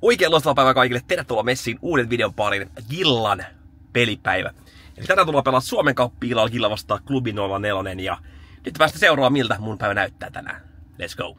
Oikein loistava päivä kaikille. Tervetuloa messiin uuden videon pariin. Gillan pelipäivä. Eli tänään tullaan pelaa Suomen Cupia illalla. Gilla vastaa Klubi 04. Ja nyt päästä seuraamaan miltä mun päivä näyttää tänään. Let's go.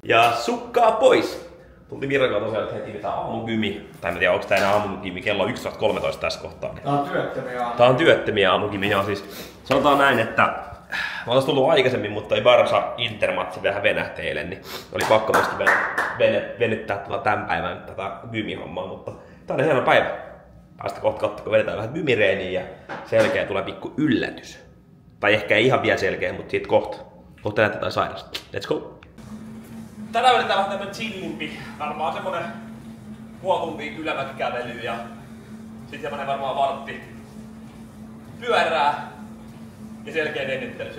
Ja sukkaa pois. Tultiin Virralla tosiaan, että heti pitää aamukymi. Tai en tiedä, onko tää enää aamukymi. Kello on 11.13 tässä kohtaa. Tää on työttömiä aamukymi. Tää on työttömiä aamukymi. Ja siis sanotaan näin, että mä olis tullut aikaisemmin, mutta ei Barsa Intermatsi vähän venähti eilen, niin oli pakko myöskin venyttää tämän päivän tätä gymihommaa, mutta tää on hieno päivä. Päästä kohta katsoa, kun vedetään vähän gymireeniä ja selkeä tulee pikku yllätys. Tai ehkä ei ihan vielä selkeä, mutta siitä kohta näyttää tai sairasta. Let's go! Tänään vedetään vähän tämmönen chillimpi, varmaan semmonen puoli tuntia ylämäkikävelyä ja sit semmonen varmaan vartti pyörää. Ja selkeä venyttely.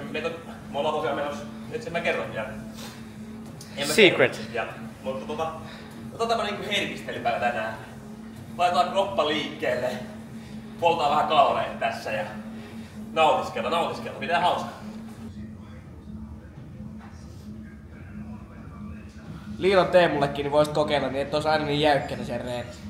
Me ollaan tosiaan menossa, nyt sen mä kerron vielä. Secret. Mutta otetaan tämmönen niinku herkistelypäivä tänään. Laitetaan kroppa liikkeelle. Poltaa vähän kaloreita tässä ja nautiskella. Pitää hauskaa. Liiton Teemullekin niin voisit kokeilla niin, että ois aina niin jäykkänä sen reenissä.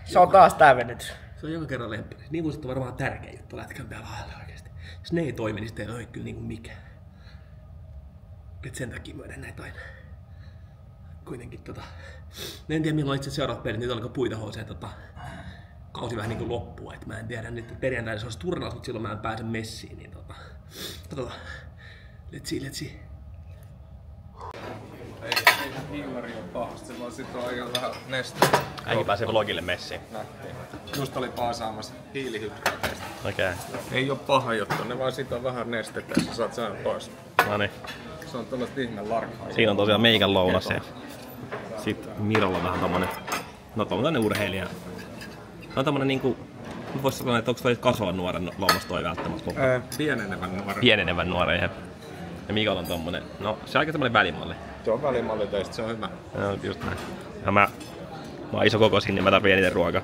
Se on taas tää venytys. Se on joka kerran lempari. Niin voisi olla varmaan tärkeä juttu lätkän päällä oikeesti. Jos ne ei toimi, niin sitten ei ole kyllä niinku mikään. Et sen takia mä näitä aina. Kuitenkin en tiedä milloin itse seuraavat pelit. Nyt alkoi puita houseen kausi vähän niinku loppuu. Et mä en tiedä nyt perjantaina se olisi turnaus, mutta silloin mä en pääse messiin. Niin let's see. Ei hiilari ole pahasti, vaan sit on aika vähän nestettä. Äikin pääsee vlogille messiin. Nähtiin. Just oli paasaamassa hiilihydraateista. Okei. Ei oo paha juttu, ne vaan sit on vähän nestettä ja sä saat sen pois. Noniin. Se on tällaista ihme larkkaa. Siinä on tosiaan meikän lounas ja sit Mirolla on vähän tommonen urheilija. Tää on tommonen niinku, vois sanoa, että onko toi kasvavan nuoren lounas toi välttämättä? Pienenevän nuoren, jep. Ja Mikael on tommonen, no se on aika semmonen välimalli. Se on välimalli teistä, se on hyvä. No just näin. Ja mä oon iso kokoisin, niin mä tarvitsen eniten ruokaa.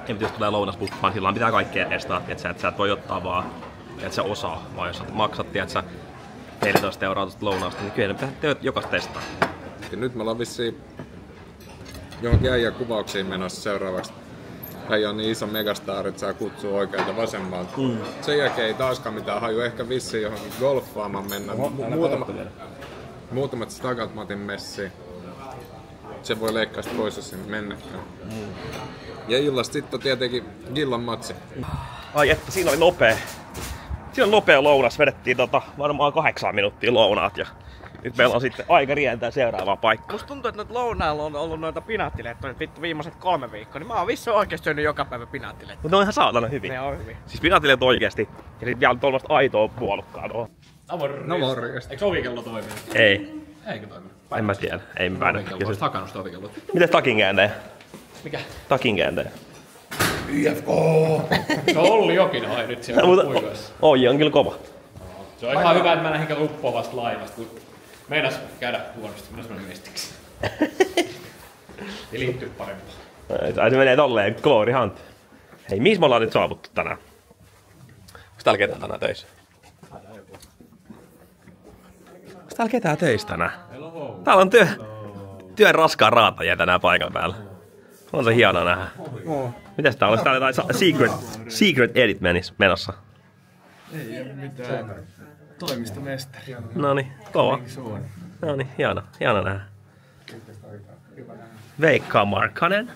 Ja jos tulee lounasbuffaan, silloin pitää kaikkea testaa, että sä et voi ottaa vaan, että sä osaa. Vaan jos sä maksat, että sä 14 € tuosta lounasta, niin kyllä pitää jokaista testaa. Ja nyt me ollaan vissiin johonkin äijän kuvauksiin menossa seuraavaksi. Äijä on niin iso megastar, että saa kutsua oikealta vasemmalta. Sen jälkeen ei taaskaan mitään haju. Ehkä vissiin johonkin golfaamaan mennä. Muutamat stakat mä otin messiin. Se voi leikkaa sitä pois, jos sinne mennäkään. Ja illasta sitten on tietenkin Gillan matsi. Ai että siinä oli nopea. Siinä on nopea lounas. Vedettiin varmaan 8 minuuttia lounaat. Ja nyt meillä on sitten aika rientää seuraavaan paikkaan. Musta tuntuu, että noita lounailla on ollut noita pinaattileet nyt vittu viimeiset 3 viikkoa. Niin mä oon vissi oikeesti syönyt joka päivä pinaattileet. Mutta ne on ihan saatana hyvin. Ne on hyvin. Siis pinaattileet oikeesti. Ja sit vielä tuollaista aitoa puolukkaa tuohon. No morjesta. Eikö ovikello toimi? Ei. Eikö toimi? En mä tiedä. Ei mä päädy. Ovikello olisi hakannut sitä ovikelloa. Mites takin kääntäjä? Mikä? Takin kääntäjä. YFK! Se on Olli Jokinen nyt siellä puikoissa. Oji on kyllä kova. Se on ihan hyvä, että mä näihin uppoavasta laivasta, kun meinas käydä huonosti, meinas mennä mestiksi. Ei liittyy parempaa. Se menee tolleen, Glory Hunt. Hei, missä me ollaan nyt saavuttu tänään? Onks täällä ketään tänään töissä? Onks täällä ketään töissä tänään? Täällä on työn raskaan raatajia tänään paikan päällä. On se hienoa nähdä. Mitäs täällä olisi täällä jotain secret edit menossa? Ei oo mitään. Toimistomestari. Noniin, kova. Noniin, hieno nähdä. Veikka Markkanen.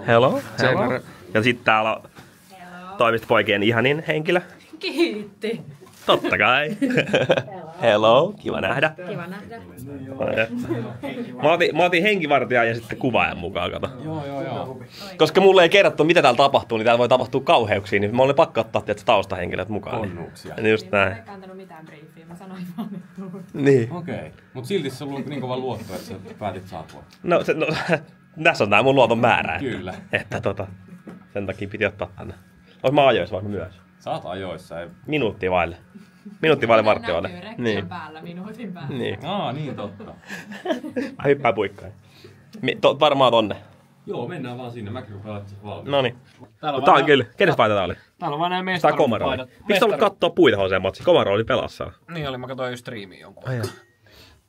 Hello. Ja sitten täällä on toimistopoikien ihanin henkilö. Kiitti. Totta kai. Hello. Kiva nähdä. Kiva nähdä. Mä otin henkivartijan ja sitten kuvaajan mukaan, kato. Joo. Koska mulle ei kerrottu mitä täällä tapahtuu, niin täällä voi tapahtua kauheuksia, niin mä olin pakko ottaa taustahenkilöt mukaan. Konnuksia. Niin just näin. Mä en kantanut mitään briefiä, mä sanoin vaan, että tuun. Niin. Okei. Mut silti se on ollut niin kova luotto, että sä päätit saatua. No, tässä on tää mun luoton määrä. Kyllä. Että sen takia piti ottaa tänne. Ois mä ajoissa vai myös? Sä oot ajoissa. Minuutti vaille vartioille. Näkyy rektien päällä minuutin päällä. Niin. Niin totta. Mä hyppään puikkaan. Varmaan tonne. Joo, mennään vaan sinne. Mäkin rupean laittaa valmiin. Noniin. Tää on kyllä. Kenes paita tää oli? Täällä on vaan nää Tää mestarin Komaro oli. paidat. Miksi sä olet kattoo puitahoseen matsi? Komaro oli pelassa. Niin oli, mä katsoin striimiä jonkun. Ai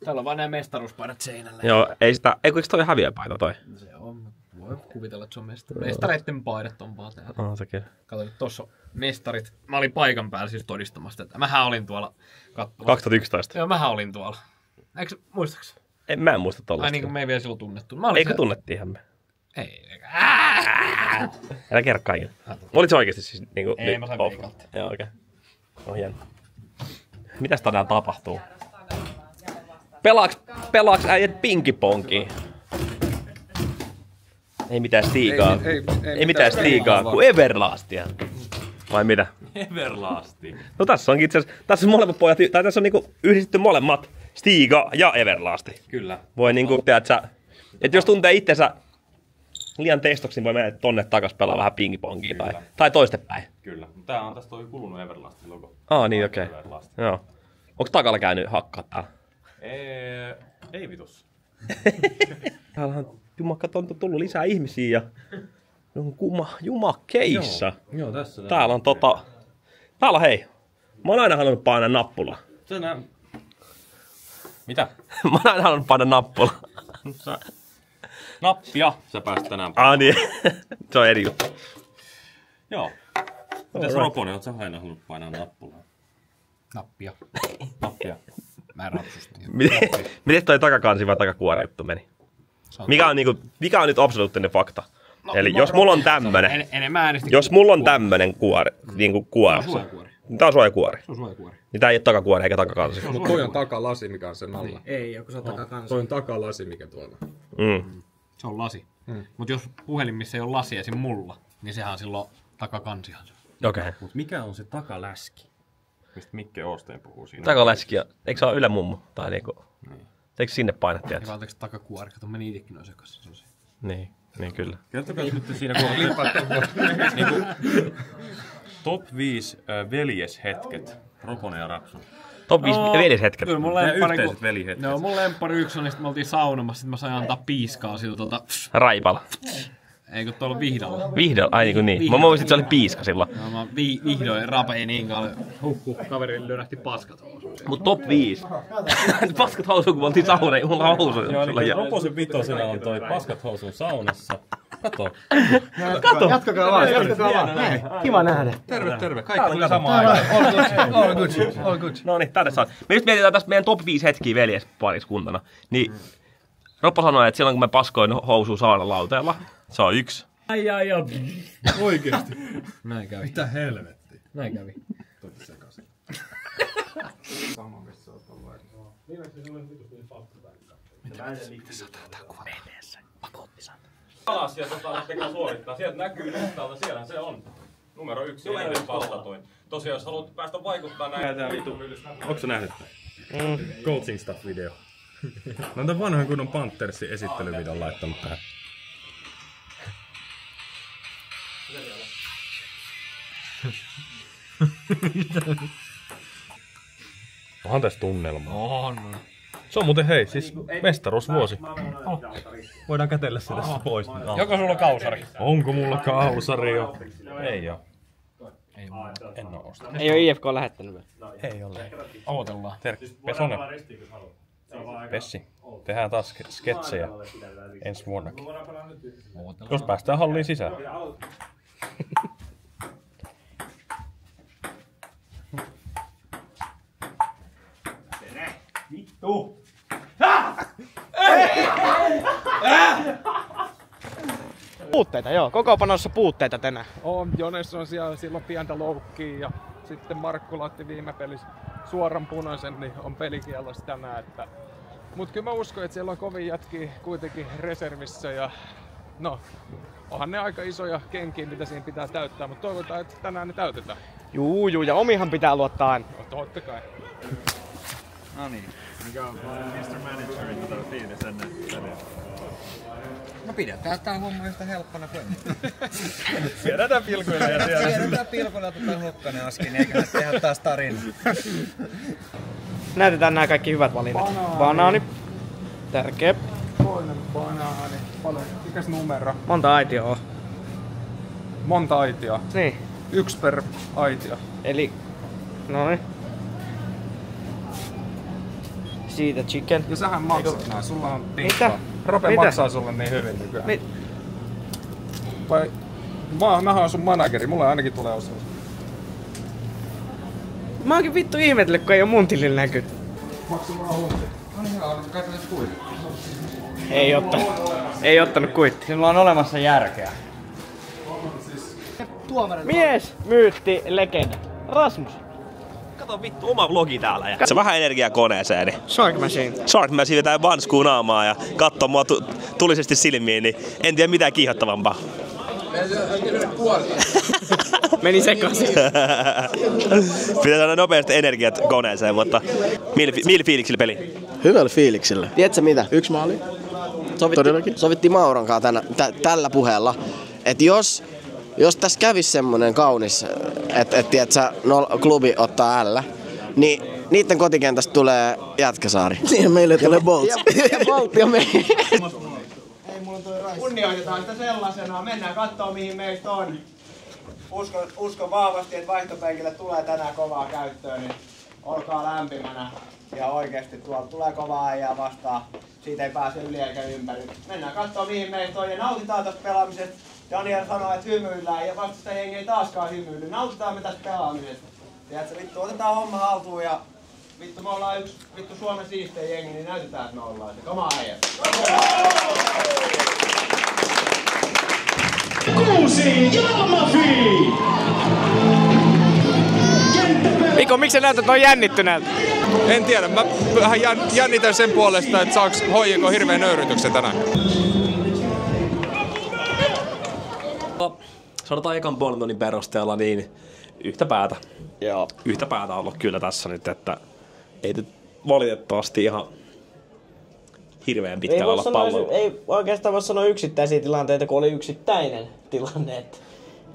Täällä on vaan nämä mestaruuspaidat seinällä. Joo, ei sitä... Eikö toi häviöpaita toi? Se on. Voi kuvitella, että se on mestareitten paidat on vaan täällä. On sekin. Kato, tossa on mestarit. Mä olin paikan päällä siis todistamassa, että mähän olin tuolla katsomassa. 2011. Joo, mähän olin tuolla. Eikö muistaaks? Mä en muista tollaista. Ai niin kuin me ei vielä silloin tunnettu. Eikö tunnettiinhan me? Ei. Älä kerro kaikille. Olit se oikeesti siis niinku... Ei, mä sain peikalta. Joo, okei. On hieno. Mitäs tänään tapahtuu? Pelaaks äijät pinkiponkiin? Ei mitään Stigaa. Ei mitään Stigaa, kuin Everlastia. Vai mitä? Everlasti. No tässä onkin itse asiassa, tässä on molemmat pojat, tai tässä on niinku yhdistetty molemmat, Stiga ja Everlasti. Kyllä. Voi niinku, tiedätkö, että jos tuntee itsensä liian testoksi, niin voi mennä tonne takas pelaa vähän pingpongia tai toistepäin. Kyllä. Tää on tästä kulunut Everlastin logo. Niin okei. Joo. Onko takalla käynyt hakkaa täällä? Ei vitus. Täällä on jumakka on tullut lisää ihmisiä ja on jumakkeissa. Joo, tässä. Täällä on täällä hei. Mä oon aina halunnut painaa nappulaa. Mitä? Mä oon aina halunnut painaa nappulaa. Nappia. Sä pääsit tänään. Niin. Se on eri juttu. Joo. Mitäs Roponen, oot sä aina halunnut painaa nappulaa? Nappia. Nappia. Mä rapsustin. Miten toi takakansi vai takakuori juttu meni? Mikä on nyt absoluuttinen fakta? No, eli jos mulla on tämmönen, jos mulla on tämmönen kuori, niinku kuori. Tää on suojakuori. Se on suojakuori. Niin tää ei oo takakuori eikä takakansi. Mutta toi on takalasi, mikä on sen alla. Ei, joku se on takakansi. Toi on takalasi, mikä tuolla. Se on lasi. Mut jos puhelimissa ei ole lasia esim. Mulla, niin sehän on silloin takakansihan se. Okei. Mut mikä on se takaläski? Mistä Mikke Oosteen puhuu siinä? Takaläski, eikö se oo Yle mummo? Tai niinku, eikö sinne painat, Ja valtaako takakuori? Kato, meni itekin noin sekaisin. Niin kyllä. Kertokaa nyt siinä niinku, top 5 veljeshetket. Roponen ja Rapsu. Top 5 veljeshetket. Kyllä mun Meidän lemppari, yhteiset velihetket. Joo, mun lemppari yksi on, sitten me oltiin saunomassa, sitten mä sain antaa piiskaa siltä Raipala. Eikö tuolla Vihdalla? Vihdoin, ai niin. Mä muistin, että se oli piiska silloin. No, mä vihdoin rapei niin kauan. Kaverille löydähti paskat housuun. Mut top 5. Paskat housuun, kun me oltiin sauneen, mulla on housuun. Joo, eli Roposen vitosena on toi paskat housuun saunassa. Kato. Jatkakaa vaan. Näin. Kiva nähdä. Terve. Kaikki tuli samaan aikaan. All good. No niin, tänne saa. Me just mietitään tästä meidän top 5 hetkiä veljespariskuntana. Niin Roppo sanoi, että silloin kun mä paskoin housuun saunan lauteella, se on 1. Ai. Oikeesti. Näin kävi. Mitä helvettiä? Näin kävi. Alas ja lähtekää suorittaa. Sieltä näkyy listalta, siellä se on. Numero 1. Eniten palstatoin. Tosiaan, jos haluat päästä vaikuttaa näin. Onko sä nähnyt? Coaching stuff video. Mä oon tän vanhan kunnon Panthersin esittelyvideon laittanut tähän. Onhan tässä tunnelmaa. On. Se on muuten hei, siis mestaruusvuosi. Voidaan kätellä se tässä pois. Joko sulla on kausari? Onko mulla kausari jo? Ei oo. En oo ostanut. Ei oo IFK lähettänyt vielä. Ei ole. Odotellaan. Pesone. Pessi. Tehdään taas sketsejä ensi vuonnakin. Jos päästään halliin sisään. Puutteita, joo. Kokoonpanossa puutteita tänään. Jones on siellä, silloin pientä loukkiä ja sitten Markku laitti viime pelissä suoran punaisen, niin on pelikielossa tänään. Että... Mut kyllä mä uskon, että siellä on kovin jätkiä kuitenkin reservissä ja no, onhan ne aika isoja kenkiä, mitä siinä pitää täyttää, mutta toivotaan, että tänään ne täytetään. Juu, ja omihan pitää luottaa aina. No, totta kai. No niin. Mikä on Mr. Managerin fiilis ennen? No pidetään tää homma yhtä helppona kuin Viedään pilkuilla ja siellä. Viedään pilkuilla Hokkanen askin, eikä tehdä taas tarinaa. Näytetään nämä kaikki hyvät valinnat. Banaani. Tärkeä. Toinen banaani. Paljon. Mikäs numero? Monta aitioa on. Monta aitia. Niin. 1 per aitia. Eli... Noin. Siitä chicken. Ja sähän maksat nää, sulla on Mitä? tinkka. Rope Mitä? maksaa sulle niin hyvin nykyään. Vai... Mähän on sun manageri, mulle ainakin tulee osuus. Mä oonkin vittu ihmetellyt, kun ei oo mun tilillä näkyy. Maksu mulla hunti. No niin, kai tästä kuitenkin. Ei ottanut kuitti. Sinulla on olemassa järkeä. Mies, myytti, legenda. Rasmus. Kato vittu oma vlogi täällä ja se vähän energiaa koneeseen. Shark Machine. Shark Machine vetää vanskuun naamaa ja kattoo mua tulisesti silmiin, niin en tiedä mitään kiihottavampaa. Meni sekaisin. Pitää saada nopeasti energiat koneeseen, mutta millä fiiliksillä peli? Hyvällä fiiliksellä. Tiedätkö mitä? 1 maali. Sovittiin Mauron kanssa tällä puheella, että jos tässä kävisi semmonen kaunis, että tiedätkö, klubi ottaa L, niin niitten kotikentästä tulee Jätkäsaari. Niin meille tulee Bolts. Ja Boltti on meidän. Kunnioitetaan sitä sellaisena. Mennään kattoo mihin meistä on. Uskon vahvasti, että vaihtopenkille tulee tänään kovaa käyttöön, niin olkaa lämpimänä. Ja oikeesti tuolta tulee kovaa äijää vastaan. Siitä ei pääse yli eikä ympäri. Mennään kattoo mihin meistä on ja nautitaan tästä pelaamisesta. Daniel sanoi, että hymyillään ja vastasta jengi ei taaskaan hymyily. Nautitaan me tästä pelaamisesta. Tiedätkö, vittu otetaan homma haltuun ja vittu me ollaan yksi vittu Suomen siistein jengi, niin näytetään, että me ollaan se. Koma äijä. 6 Jalmafi! Mikko, miksi sä näytät noin jännittyneeltä? En tiedä, mä vähän jännitän sen puolesta, että saaks HJK hirveen nöyrytyksen tänään. Sanotaan ekan puolen tunnin perusteella niin yhtä päätä. Joo. Yhtä päätä on ollut kyllä tässä nyt, että ei nyt valitettavasti ihan hirveän pitkä olla pallolla. Ei oikeastaan voi sanoa yksittäisiä tilanteita, kun oli yksittäinen tilanne. Että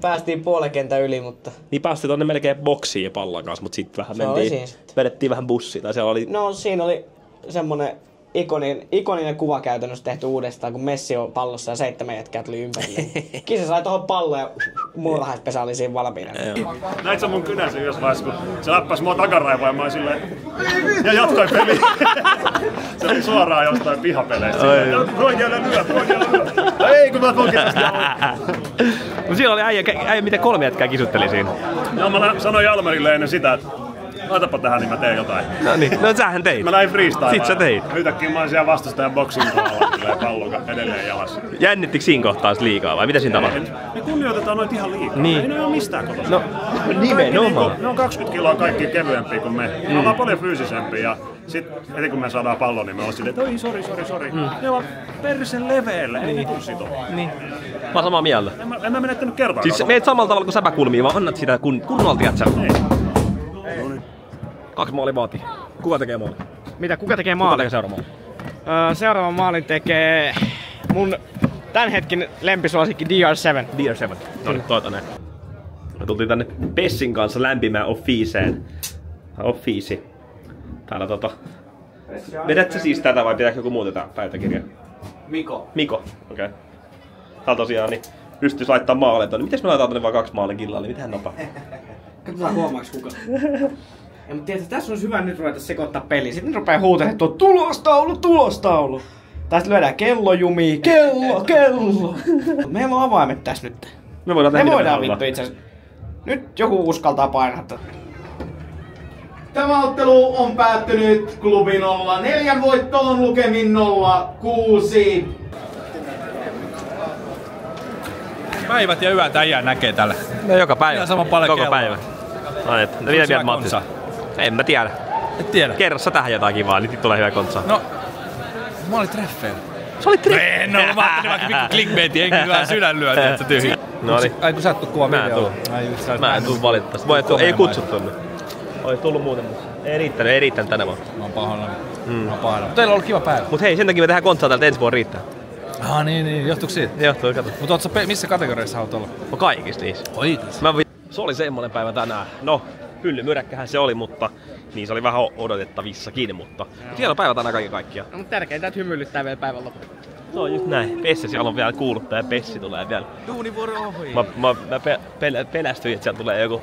päästiin puolen kentän yli, mutta... Niin päästiin tonne melkein boksiin ja pallon kanssa, mutta sitten vähän vedettiin vähän bussiin. Tai siellä oli... No siinä oli semmonen ikoninen kuva käytännössä tehty uudestaan, kun Messi on pallossa ja 7 jätkää tuli ympärille. Kisa sai tohon palloon ja muurahaispesä oli siinä valmiina. Näit sä mun kynäsen jos vaiheessa, kun se läppäsi mua takaraivoa ja mä silleen... Ja jatkoi peliä. Se oli suoraan jostain pihapeleistä. Voin jäädä lyö. Ei kun mä voinkin tästä. No siellä oli äijä miten 3 jätkää kisutteli siinä. Joo, mä sanoin Jalmarille ennen sitä, että laitapa tähän, niin mä teen jotain. No niin, no sähän teit. Mä lähdin freestylaan. Sit sä teit. Yhtäkkiä mä oon siellä vastustajan boksin kohdalla, pallon edelleen jalassa. Jännittikö siinä kohtaa liikaa vai mitä siinä tapahtui? Me kunnioitetaan noita ihan liikaa. Niin. Ei ne ole mistään kotossa. No, nimenomaan. Ne on 20 kiloa kaikki kevyempiä kuin me. Me ollaan paljon fyysisempiä ja sit heti kun me saadaan pallon, niin me ollaan silleen, että oi sori. Ne on persen leveellä, ei ne tuu sitovaa. Niin. Mä oon samaa mieltä. En mä menettänyt kertaa. Siis meet samalla tavalla kuin säpäkulmiin, vaan annat sitä kunnolla, tiedät sä. No niin. 2 maalia vaatii. Kuka tekee maalin? Mitä? Kuka tekee maalin? Kuka tekee seuraavan maalin? Seuraavan maalin tekee mun tän hetken lempisuosikki DR7. DR7. No niin, näin. Me tultiin tänne Pessin kanssa lämpimään offiisi. Täällä vedät sä siis tätä vai pitääkö joku muu tätä päiväkirjaa? Miko, okei. Okay. Täällä tosiaan niin pystyis laittaa maaleja tonne. Mites me laitetaan tonne vaan 2 maalin killaa, niin mitähän nopaa? Katsotaan huomaaks kuka. Ja mutta tiedätkö, tässä olisi hyvä nyt ruveta sekoittaa peliä. Sitten ne rupeaa huutelemaan tuo tulostaulu. Tästä lyödään kellojumia. Kello. Meillä on avaimet tässä nyt. Me voidaan vittu itse asiassa. Nyt joku uskaltaa painaa. Tämä ottelu on päättynyt klubi 0-4 voittoon lukemin 0-6. Päivät ja yöt äijää näkee tällä. No joka päivä. Ihan sama paljon koko kelloa. päivä. No et, mitä mieltä Mattissa? En mä tiedä. Et tiedä. Kerro sä tähän jotain kivaa, niin tulee hyvä kontsa. No, mä olin treffeillä. Se oli treffeillä? En oo, mä ajattelin vaikka pikku clickbaitin, enkä kyllä sydän lyö, että tyhjä. No niin. Ai kun sä et tuu kuva videolla. Mä en tuu valitettavasti. Ei kutsuttu nyt. Ois tullut muuten, mutta ei riittänyt tänä vuonna. Mä oon pahoillani. Mutta teillä on ollut kiva päivä. Mut hei, sen takia me tehdään kontsaa täältä ensi vuonna riittää. Niin. Johtuuko siitä? Johtuu, kato. Mut oot sä missä kategoriassa haluat olla? No kaikissa niissä. Oikeesti? Se oli semmonen päivä tänään. No, pyllymyräkkähän se oli, mutta niin se oli vähän odotettavissakin, mutta siellä on päivä tänään kaiken kaikkiaan. No, mutta tärkeintä, että hymyilyttää vielä päivän lopulla. Se on just näin. Pessi siellä on vielä kuuluttaa ja Pessi tulee vielä. Duunivuoro ohi. Mä pelästyin, että sieltä tulee joku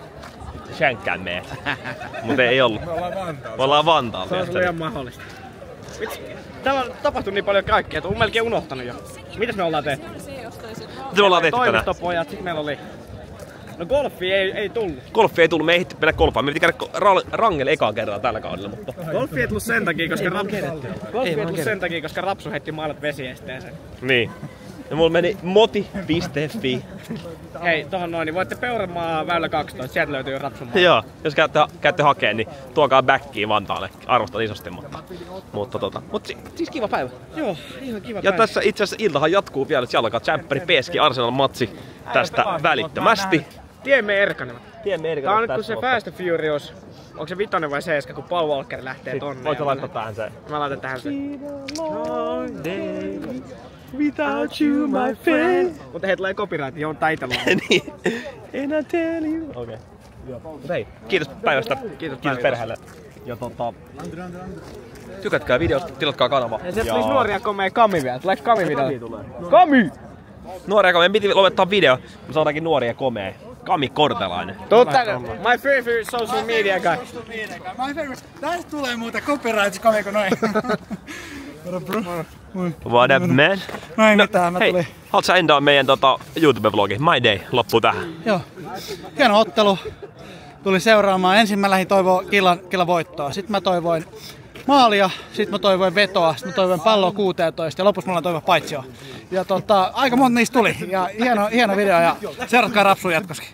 shänkkään meet. Mut ei ollut. Me ollaan Vantaalla. Se on sulla ihan mahdollista. Täällä on tapahtunut niin paljon kaikkea, että on melkein unohtanut jo. Mitäs me ollaan tehty? Mitä me ollaan tehty tänään? Toimistopojat, sit meillä oli... No golfi ei tullut. Golfi ei tullut, me ei ehti mennä golfaan. Me piti käydä Rangelle ekaa kertaa tällä kaudella, mutta... Golfi ei tullut sen takia, koska Rapsu heitti maailmat vesiesteeseen. Niin. Ja mulla meni moti.fi. Hei, tohon noin, niin voitte Peuramaa väylä 12, sieltä löytyy Rapsun maa. Joo, jos käytte hakeen, niin tuokaa backiin Vantaalle. Arvostan isosti, mutta siis kiva päivä. Joo, ihan kiva Ja päivä. tässä itse asiassa iltahan jatkuu vielä, että jalkaa Tsemppäri PSG Arsenal-matsi tästä välittömästi. Tiemme erkanevat. Tiemme Tää on nyt kun se Fast and Furious, onko se 5 vai 7, kun Paul Walker lähtee tonne. Voitko laittaa tähän sen? Mä laitan tähän sen. Without you, my friend. Mutta hei, tulee copyright, joo, taitelu. Niin. And I tell you. Okei. Mut hei, kiitos päivästä. Kiitos perheelle. Ja tykätkää videosta, tilatkaa kanava. Ja sieltä tulisi nuoria komea Kami vielä. Tuleeko Kami video? Kami! Nuoria komea, piti lopettaa video. Me saadaankin nuoria komea. Kami Kortelainen. Totta, my favorite social media guy. My favorite. Tästä tulee muuta copyrights komeko noin. What up, man? No ei mitään, mä hei, tulin. haluatko sä endaa meidän YouTube-vlogi? My Day loppuu tähän. Joo, hieno ottelu. Tuli seuraamaan. Ensin mä lähdin toivoa killan voittoa. Sitten mä toivoin maalia, sitten mä toivoin vetoa, sitten mä toivoin palloa 16 ja lopussa mulla toivoin paitsioa. Ja aika monta niistä tuli. Ja hieno video ja seuratkaa Rapsua jatkoskin.